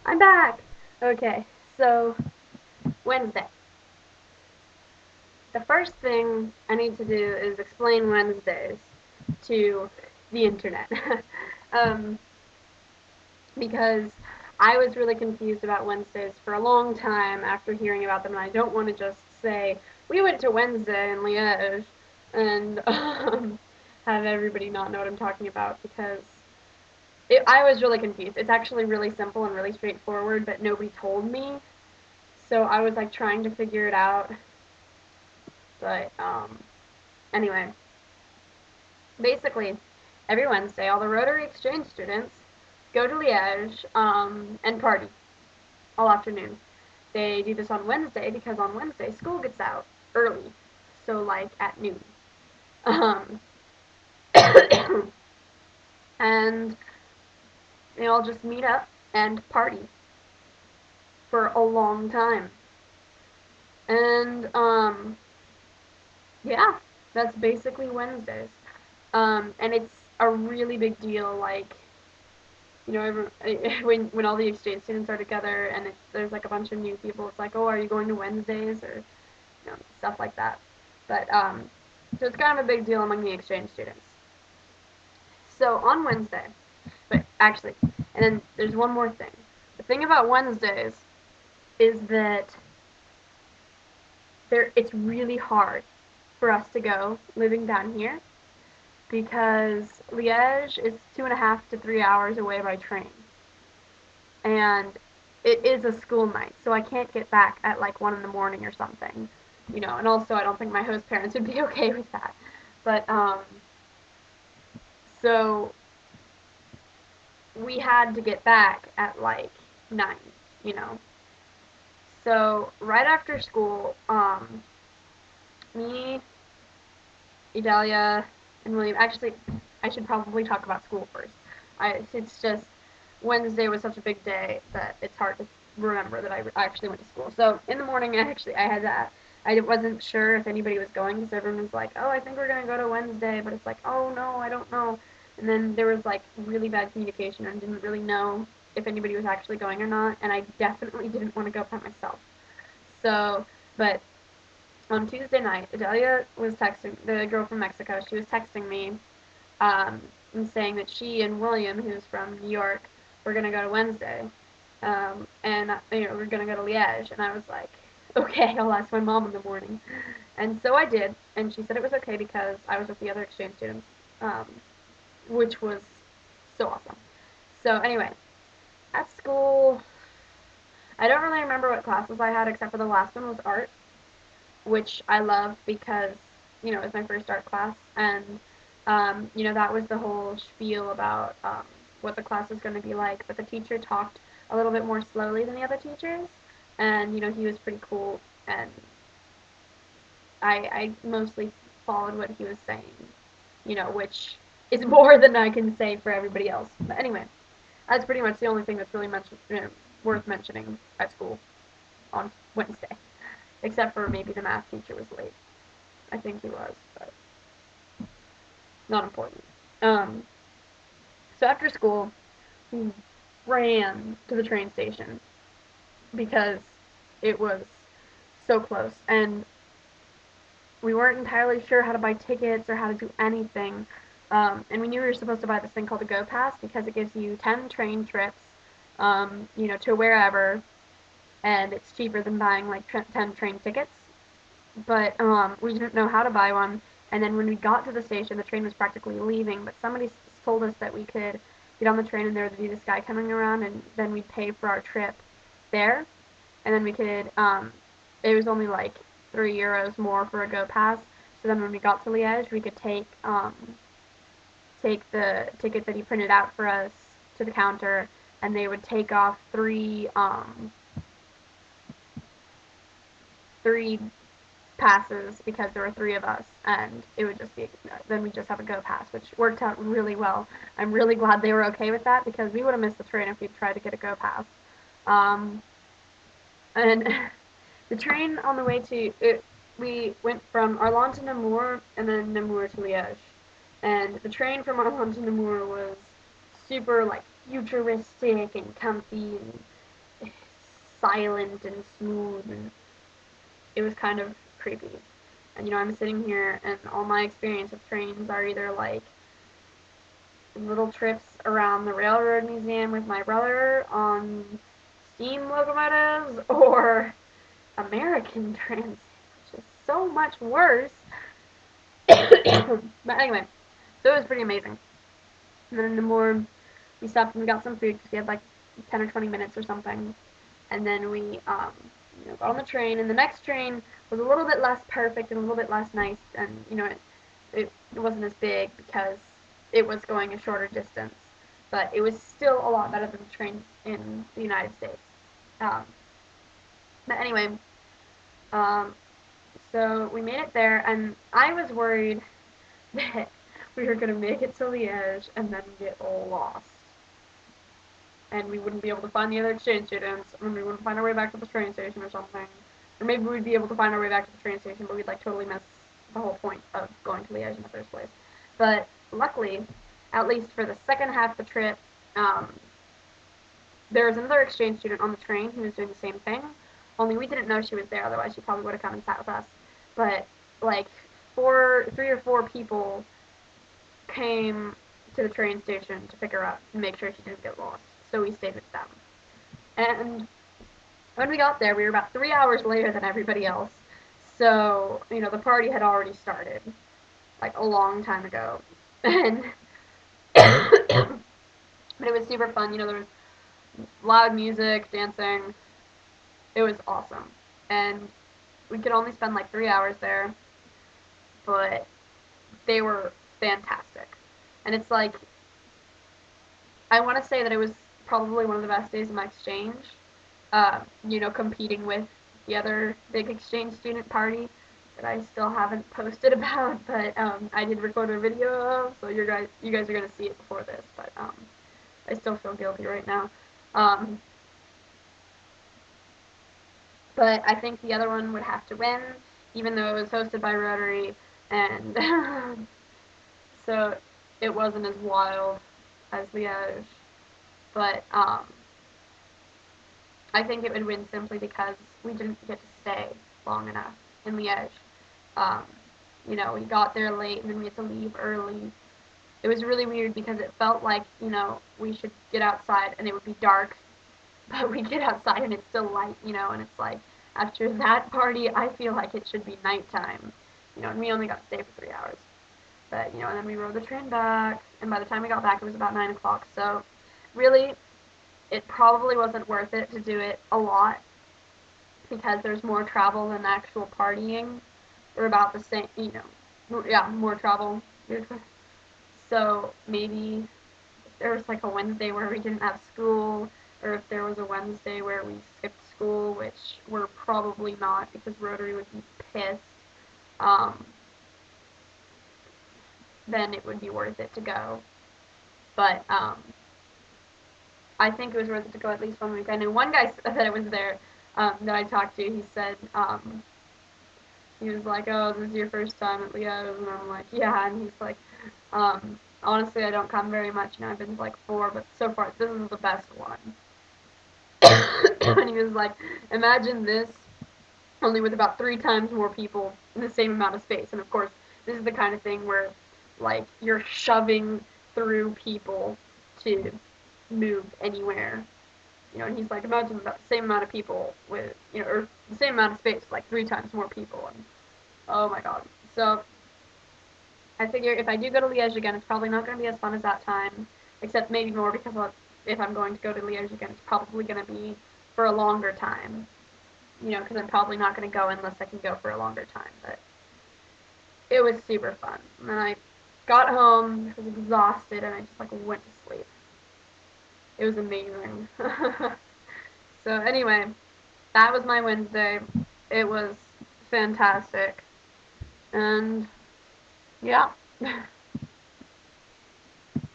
I'm back! Okay, so Wednesday. The first thing I need to do is explain Wednesdays to the internet. um, because I was really confused about Wednesdays for a long time after hearing about them, and I don't want to just say, we went to Wednesday in Liege, and have everybody not know what I'm talking about, because I was really confused. It's actually really simple and really straightforward, but nobody told me. So I was like trying to figure it out. But anyway, basically, every Wednesday, all the Rotary Exchange students go to Liège and party all afternoon. They do this on Wednesday because on Wednesday school gets out early, so like at noon. Um, and they all just meet up and party for a long time. And yeah, that's basically Wednesdays. And it's a really big deal. Like, when all the exchange students are together and there's like a bunch of new people, it's like, oh, are you going to Wednesdays or stuff like that. But so it's kind of a big deal among the exchange students. So on Wednesday, but actually, and then there's one more thing. The thing about Wednesdays is that it's really hard for us to go living down here because Liège is 2.5 to 3 hours away by train. And it is a school night, so I can't get back at like 1 in the morning or something. And also I don't think my host parents would be okay with that. But, so we had to get back at like 9, you know. So right after school, me, Idalia, and William. Actually, I should probably talk about school first. It's just Wednesday was such a big day that it's hard to remember that I actually went to school. So in the morning, I had that. I wasn't sure if anybody was going because everyone was like, "Oh, I think we're gonna go to Wednesday," but it's like, "Oh no, I don't know." And then there was like really bad communication and didn't really know if anybody was actually going or not. And I definitely didn't want to go by myself. So, but on Tuesday night, Adelia was texting the girl from Mexico. She was texting me and saying that she and William, who's from New York, were gonna go to Wednesday, and we're gonna go to Liège. And I was like, okay, I'll ask my mom in the morning. And so I did, and she said it was okay because I was with the other exchange students, um, which was so awesome. So anyway, at school, I don't really remember what classes I had except for the last one was art, which I love because, it was my first art class, and, that was the whole spiel about what the class was going to be like, but the teacher talked a little bit more slowly than the other teachers, and, he was pretty cool, and I mostly followed what he was saying, which is more than I can say for everybody else. But anyway, that's pretty much the only thing that's really worth mentioning at school on Wednesday. Except for maybe the math teacher was late. I think he was, but not important. Um, so after school, we ran to the train station because it was so close, and we weren't entirely sure how to buy tickets or how to do anything. And we knew we were supposed to buy this thing called a Go Pass because it gives you 10 train trips, to wherever, and it's cheaper than buying like 10 train tickets. But we didn't know how to buy one. And then when we got to the station, the train was practically leaving, but somebody told us that we could get on the train and there would be this guy coming around, and then we'd pay for our trip there. And then we could, it was only like €3 more for a Go Pass. So then when we got to Liège, we could take the ticket that he printed out for us to the counter, and they would take off three passes because there were 3 of us, and it would just be, then we just have a Go Pass, which worked out really well. I'm really glad they were okay with that because we would have missed the train if we'd tried to get a Go Pass. And the train on the way to it, we went from Arlon to Namur and then Namur to Liège. And the train from Arlon to Namur was super like futuristic and comfy, and silent and smooth, and it was kind of creepy. And I'm sitting here, and all my experience with trains are either like little trips around the railroad museum with my brother on steam locomotives, or American trains, which is so much worse. But anyway, so it was pretty amazing. And then in the morning, we stopped and we got some food because we had like 10 or 20 minutes or something. And then we got on the train, and the next train was a little bit less perfect and a little bit less nice, and it wasn't as big because it was going a shorter distance, but it was still a lot better than the trains in the United States. But anyway, so we made it there, and I was worried that we were going to make it to Liège and then get lost. And we wouldn't be able to find the other exchange students, and we wouldn't find our way back to the train station or something. Or maybe we'd be able to find our way back to the train station, but we'd like totally miss the whole point of going to Liège in the first place. But luckily, at least for the second half of the trip, there was another exchange student on the train who was doing the same thing, only we didn't know she was there, otherwise she probably would have come and sat with us. But like 3 or 4 people came to the train station to pick her up and make sure she didn't get lost. So we stayed with them. And when we got there, we were about 3 hours later than everybody else. So, the party had already started, like a long time ago. And but it was super fun. There was loud music, dancing. It was awesome. And we could only spend like 3 hours there, but they were fantastic. And it's like, I want to say that it was probably one of the best days of my exchange, competing with the other big exchange student party that I still haven't posted about, but I did record a video of, so you guys are going to see it before this, but I still feel guilty right now. But I think the other one would have to win, even though it was hosted by Rotary, and so it wasn't as wild as Liège. But I think it would win simply because we didn't get to stay long enough in Liège. We got there late and then we had to leave early. It was really weird because it felt like, we should get outside and it would be dark, but we get outside and it's still light, and it's like, after that party, I feel like it should be nighttime, and we only got to stay for 3 hours. But, and then we rode the train back, and by the time we got back, it was about 9 o'clock, so really, it probably wasn't worth it to do it a lot, because there's more travel than actual partying. We're about the same, more travel. So maybe if there was like a Wednesday where we didn't have school, or if there was a Wednesday where we skipped school, which we're probably not because Rotary would be pissed, then it would be worth it to go. But I think it was worth it to go at least 1 week. I know one guy that was there that I talked to, he said, he was like, oh, this is your first time at Liège, and I'm like, yeah, and he's like, honestly, I don't come very much, I've been to like 4, but so far, this is the best one. And he was like, imagine this, only with about 3 times more people in the same amount of space, and of course, this is the kind of thing where, like, you're shoving through people to move anywhere. And he's like, imagine about the same amount of people with, or the same amount of space, like 3 times more people, and oh my god. So, I figure if I do go to Liège again, it's probably not going to be as fun as that time, except maybe more because if I'm going to go to Liège again, it's probably going to be for a longer time, because I'm probably not going to go unless I can go for a longer time, but it was super fun. And then I got home, I was exhausted, and I just, went to sleep. It was amazing. So anyway, that was my Wednesday. It was fantastic. And yeah.